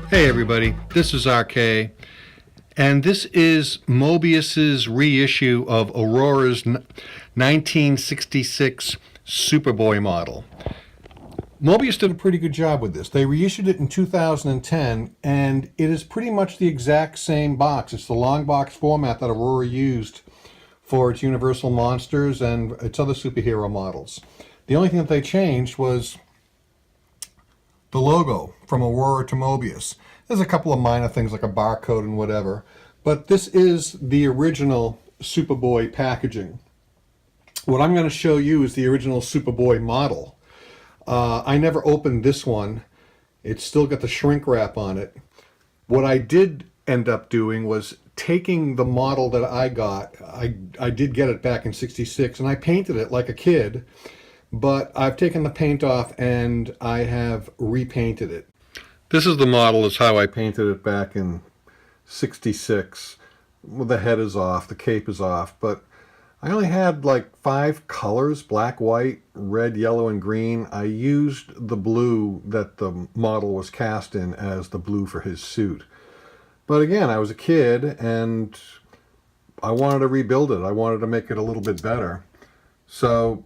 Hey everybody, this is Arkay, and this is Moebius's reissue of Aurora's 1966 SuperBoy model. Moebius did a pretty good job with this. They reissued it in 2010, and it is pretty much the exact same box. It's the long box format that Aurora used for its Universal Monsters and its other superhero models. The only thing that they changed was the logo from Aurora to Moebius. There's a couple of minor things like a barcode and whatever, but this is the original SuperBoy packaging. What I'm going to show you is the original SuperBoy model. I never opened this one. It's still got the shrink wrap on it. What I did end up doing was taking the model that I got. I did get it back in '66, and I painted it like a kid. But I've taken the paint off and I have repainted it. This is the model, is how I painted it back in '66. Well, the head is off, the cape is off, but I only had like 5 colors, black, white, red, yellow, and green. I used the blue that the model was cast in as the blue for his suit. But again, I was a kid and I wanted to rebuild it. I wanted to make it a little bit better. So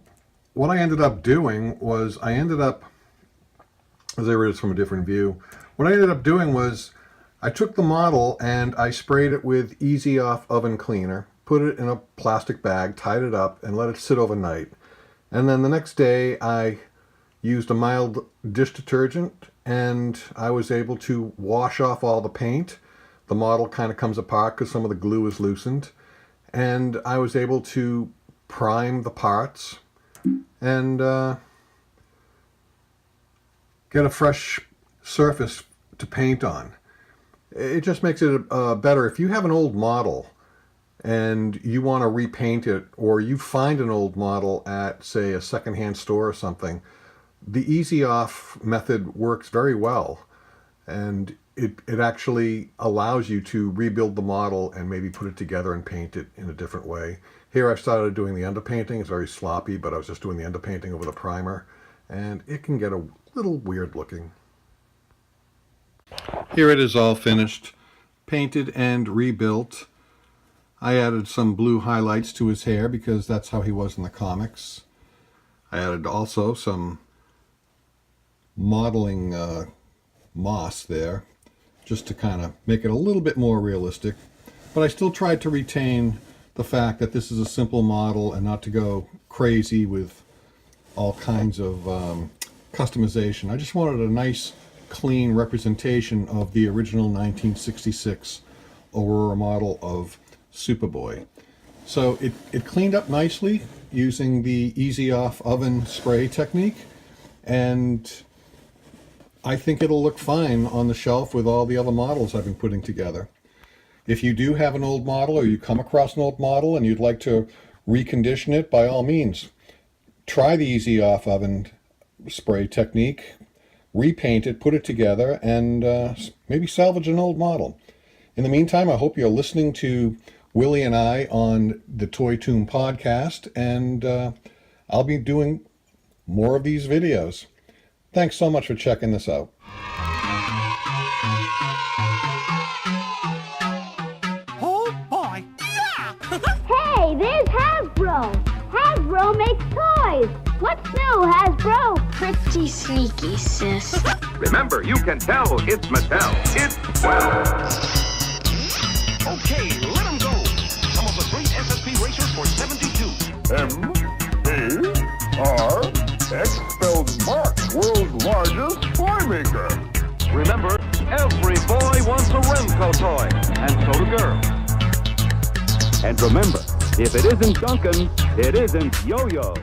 what I ended up doing was as I read this from a different view, what I ended up doing was I took the model and I sprayed it with Easy Off oven cleaner, put it in a plastic bag, tied it up, and let it sit overnight. And then the next day I used a mild dish detergent and I was able to wash off all the paint. The model kind of comes apart because some of the glue is loosened. And I was able to prime the parts and get a fresh surface to paint on. It just makes it better. If you have an old model and you want to repaint it, or you find an old model at, say, a secondhand store or something, the Easy Off method works very well, and it actually allows you to rebuild the model and maybe put it together and paint it in a different way. Here I've started doing the underpainting. It's very sloppy, but I was just doing the underpainting over the primer, and it can get a little weird looking. Here it is all finished, painted and rebuilt. I added some blue highlights to his hair because that's how he was in the comics. I added also some modeling moss there, just to kind of make it a little bit more realistic. But I still tried to retain the fact that this is a simple model and not to go crazy with all kinds of customization. I just wanted a nice, clean representation of the original 1966 Aurora model of SuperBoy. So it cleaned up nicely using the Easy Off oven spray technique, and I think it'll look fine on the shelf with all the other models I've been putting together. If you do have an old model, or you come across an old model and you'd like to recondition it, by all means, try the Easy Off oven spray technique, repaint it, put it together, and maybe salvage an old model. In the meantime, I hope you're listening to Willie and I on the Toy Tomb podcast, and I'll be doing more of these videos. Thanks so much for checking this out. Hey, there's Hasbro! Hasbro makes toys! What's new, Hasbro? Pretty sneaky, sis. Remember, you can tell it's Mattel. It's well. Okay, let them go. Some of the great SSP racers for '72. M-A-R-X spells Mark, world's largest toy maker. Remember, every boy wants a Remco toy, and so do girls. And remember, if it isn't Duncan, it isn't Yo-Yo.